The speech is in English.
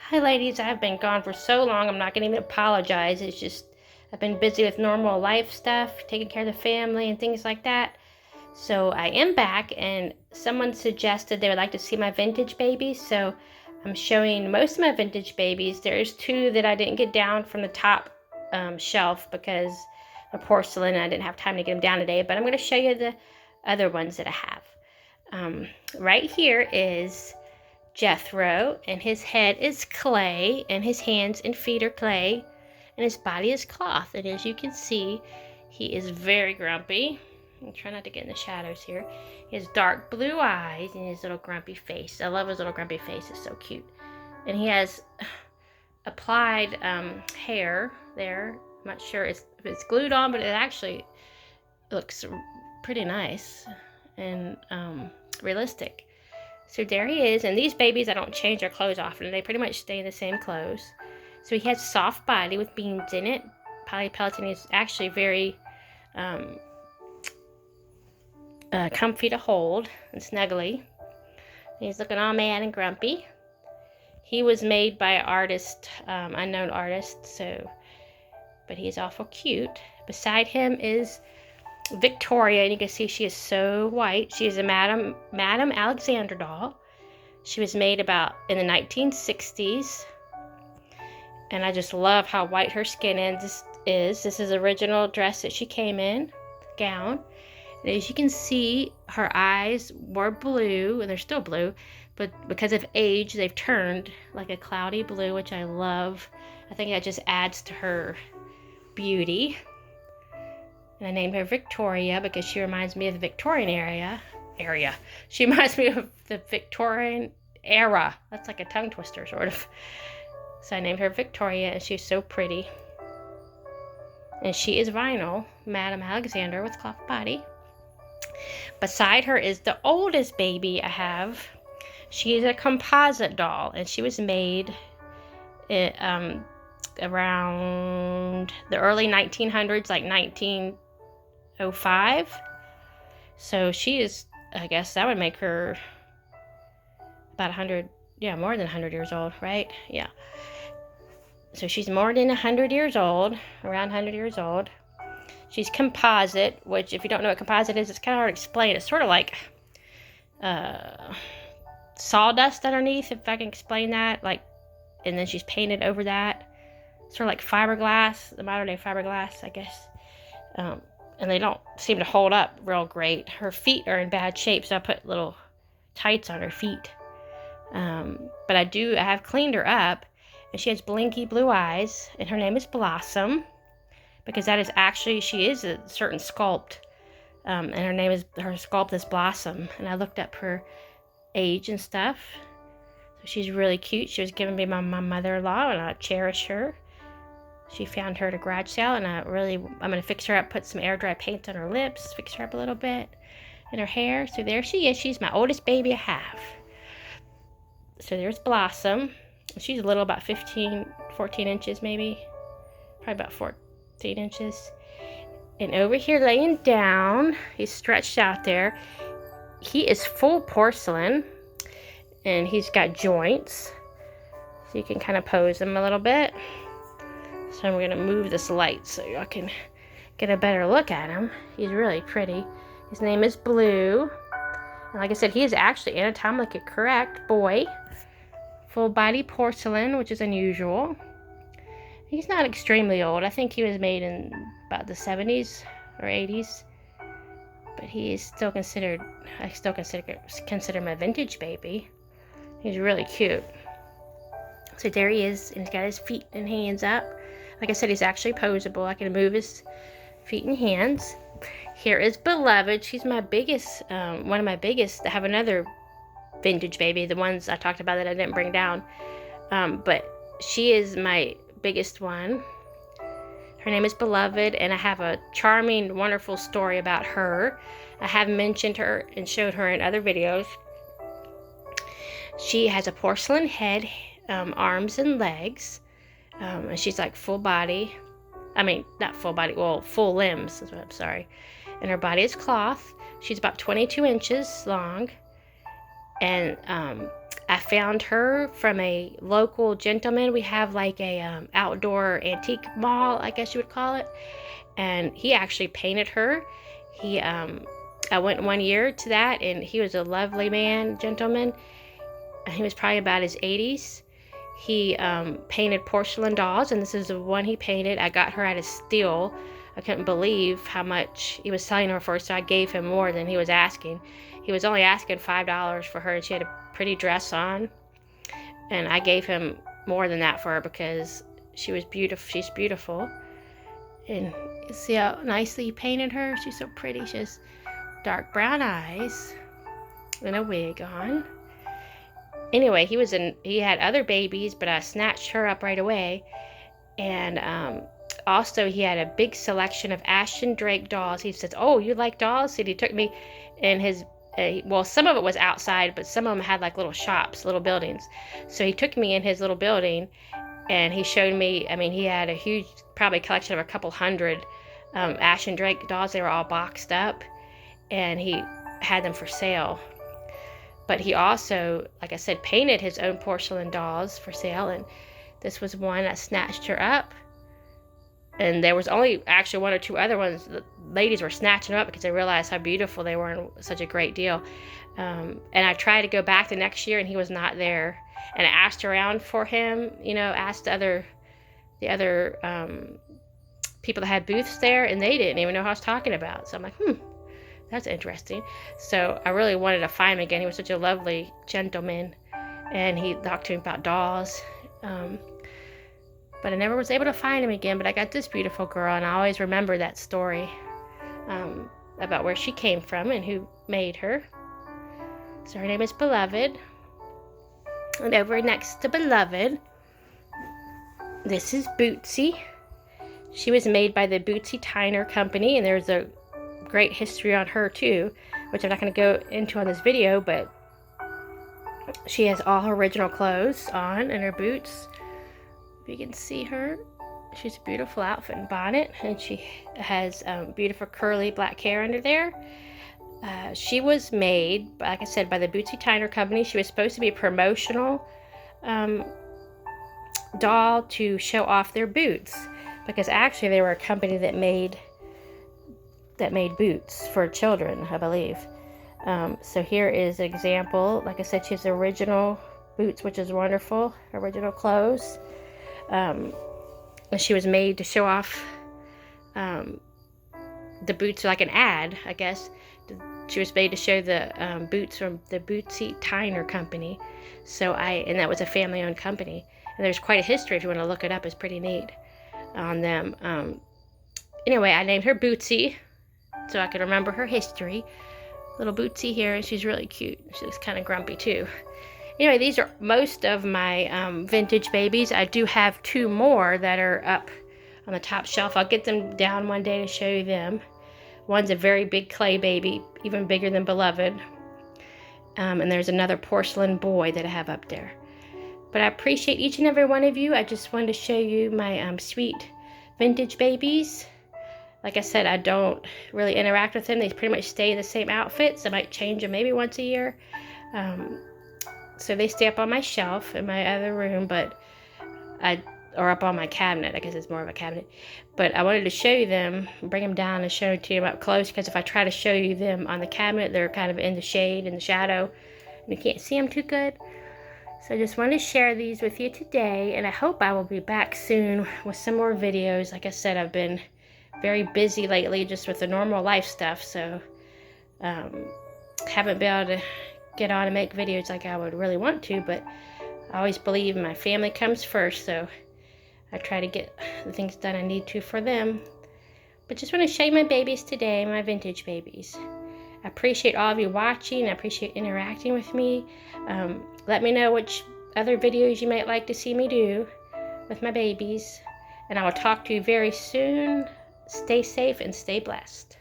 Hi ladies, I've been gone for so long I'm not going to even apologize. It's just I've been busy with normal life stuff, taking care of the family and things like that. So I am back and someone suggested they would like to see my vintage babies. So I'm showing most of my vintage babies. There's two that I didn't get down from the top shelf because of porcelain and I didn't have time to get them down today. But I'm going to show you the other ones that I have. Right here is Jethro, and his head is clay, and his hands and feet are clay, and his body is cloth. And as you can see, he is very grumpy. I'll try not to get in the shadows here. He has dark blue eyes and his little grumpy face. I love his little grumpy face. It's so cute. And he has applied hair there. I'm not sure if it's glued on, but it actually looks pretty nice and realistic. So there he is, and these babies, I don't change their clothes often. They pretty much stay in the same clothes. So he has a soft body with beams in it. Polypelatin is actually very comfy to hold and snuggly. He's looking all mad and grumpy. He was made by an artist, unknown artist, but he's awful cute. Beside him is Victoria, and you can see she is so white. She is a Madame Alexander doll. She was made about in the 1960s, and I just love how white her skin is. This is the original dress that she came in, gown. And as you can see, her eyes were blue, and they're still blue, but because of age, they've turned like a cloudy blue, which I love. I think that just adds to her beauty. And I named her Victoria because she reminds me of the Victorian area. She reminds me of the Victorian era. That's like a tongue twister, sort of. So I named her Victoria, and she's so pretty. And she is vinyl, Madame Alexander with cloth body. Beside her is the oldest baby I have. She is a composite doll, and she was made around the early 1900s, like 1905. So she is, I guess that would make her about 100, yeah, more than 100 years old, right? Yeah. So she's more than 100 years old, around 100 years old. She's composite, which if you don't know what composite is, it's kind of hard to explain. It's sort of like sawdust underneath, if I can explain that. Like, and then she's painted over that. Sort of like fiberglass, the modern day fiberglass, I guess. And they don't seem to hold up real great. Her feet are in bad shape, so I put little tights on her feet. But I have cleaned her up, and she has blinky blue eyes, and her name is Blossom, because that is actually, she is a certain sculpt, and her sculpt is Blossom, and I looked up her age and stuff. So she's really cute. She was given by my mother-in-law, and I cherish her. She found her at a garage sale, and I'm going to fix her up, put some air dry paint on her lips, fix her up a little bit, and her hair. So there she is. She's my oldest baby I have. So there's Blossom. She's a little, about 14 inches maybe. Probably about 14 inches. And over here laying down, he's stretched out there. He is full porcelain, and he's got joints. So you can kind of pose him a little bit. So I'm going to move this light so y'all can get a better look at him. He's really pretty. His name is Blue. And like I said, he is actually anatomically correct boy. Full body porcelain, which is unusual. He's not extremely old. I think he was made in about the 70s or 80s. But he is still considered, I still consider him a vintage baby. He's really cute. So there he is, and he's got his feet and hands up. Like I said, he's actually posable. I can move his feet and hands. Here is Beloved. She's my biggest, one of my biggest. I have another vintage baby, the ones I talked about that I didn't bring down. But she is my biggest one. Her name is Beloved, and I have a charming, wonderful story about her. I have mentioned her and showed her in other videos. She has a porcelain head, arms and legs. And she's like full body. I mean, not full body, well, full limbs is what I'm sorry. And her body is cloth. She's about 22 inches long. And I found her from a local gentleman. We have like a outdoor antique mall, I guess you would call it. And he actually painted her. I went one year to that, and he was a lovely gentleman. He was probably about his 80s. He painted porcelain dolls, and this is the one he painted. I got her at a steal. I couldn't believe how much he was selling her for, so I gave him more than he was asking. He was only asking $5 for her, and she had a pretty dress on. And I gave him more than that for her because she was beautiful. She's beautiful. And you see how nicely he painted her? She's so pretty. She has dark brown eyes and a wig on. Anyway, he had other babies, but I snatched her up right away. And also he had a big selection of Ashton Drake dolls. He says, "Oh, you like dolls?" And he took me in his, well, some of it was outside, but some of them had like little shops, little buildings. So he took me in his little building, and he showed me, I mean, he had a huge, probably collection of a couple hundred Ashton Drake dolls. They were all boxed up, and he had them for sale. But he also, like I said, painted his own porcelain dolls for sale. And this was one. I snatched her up. And there was only actually one or two other ones. The ladies were snatching them up because they realized how beautiful they were and such a great deal. And I tried to go back the next year, and he was not there. And I asked around for him, asked the other people that had booths there, and they didn't even know who I was talking about. So I'm like, that's interesting. So I really wanted to find him again. He was such a lovely gentleman, and he talked to me about dolls. But I never was able to find him again. But I got this beautiful girl, and I always remember that story about where she came from and who made her. So her name is Beloved. And over next to Beloved, this is Bootsy. She was made by the Bootsy Tyner Company, and there's a great history on her too, which I'm not going to go into on this video, but she has all her original clothes on and her boots. If you can see her, she's a beautiful outfit and bonnet, and she has beautiful curly black hair under there. She was made, like I said, by the Bootsy Tyner Company. She was supposed to be a promotional doll to show off their boots, because actually they were a company that made boots for children, I believe. So here is an example. Like I said, she has original boots, which is wonderful, original clothes. And she was made to show off the boots, like an ad, I guess. She was made to show the boots from the Bootsy Tyner Company. And that was a family-owned company. And there's quite a history if you want to look it up. It's pretty neat on them. Anyway, I named her Bootsy so I could remember her history. Little Bootsy here, and she's really cute. She's kind of grumpy too. Anyway, these are most of my vintage babies. I do have two more that are up on the top shelf. I'll get them down one day to show you them. One's a very big clay baby, even bigger than Beloved. And there's another porcelain boy that I have up there. But I appreciate each and every one of you. I just wanted to show you my sweet vintage babies. Like I said, I don't really interact with them. They pretty much stay in the same outfits. I might change them maybe once a year. So they stay up on my shelf in my other room, or up on my cabinet. I guess it's more of a cabinet. But I wanted to show you them, bring them down and show them to you up close, because if I try to show you them on the cabinet, they're kind of in the shade, in the shadow, and you can't see them too good. So I just wanted to share these with you today, and I hope I will be back soon with some more videos. Like I said, I've been very busy lately just with the normal life stuff, so haven't been able to get on and make videos like I would really want to, but I always believe my family comes first, so I try to get the things done I need to for them. But just want to show you my babies today, my vintage babies. I appreciate all of you watching. I appreciate interacting with me. Let me know which other videos you might like to see me do with my babies. And I will talk to you very soon. Stay safe and stay blessed.